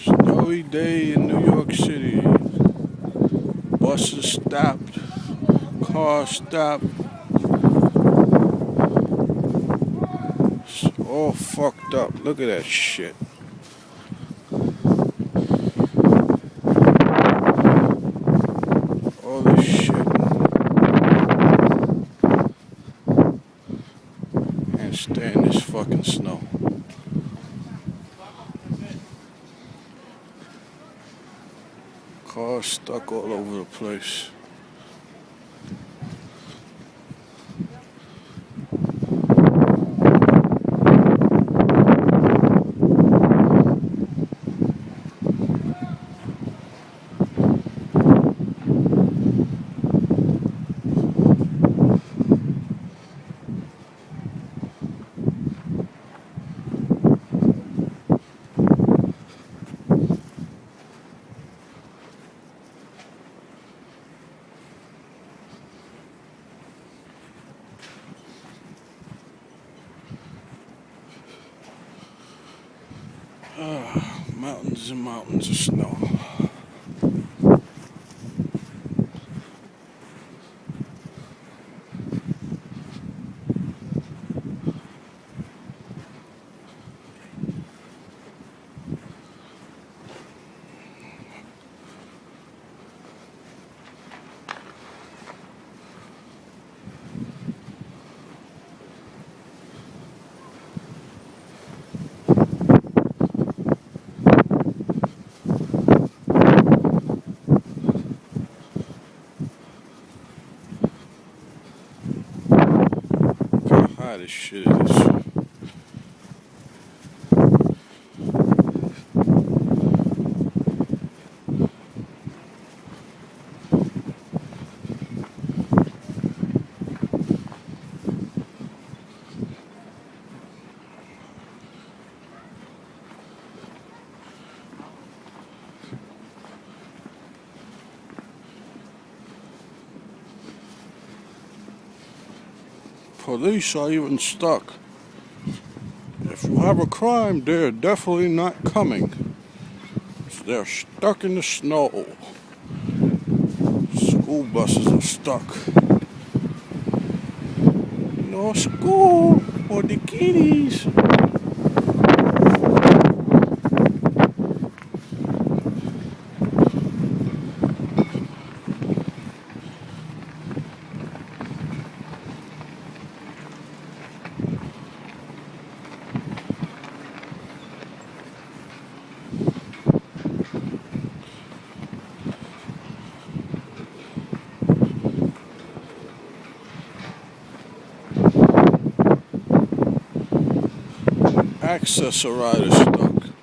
Snowy day in New York City. Buses stopped, cars stopped. It's all fucked up. Look at that shit. All this shit. Can't stand this fucking snow. Cars stuck all over the place. Mountains and mountains of snow. How high this shit is. Police are even stuck. If you have a crime, they're definitely not coming. They're stuck in the snow. School buses are stuck. No school for the kiddies. Accessorize stuck.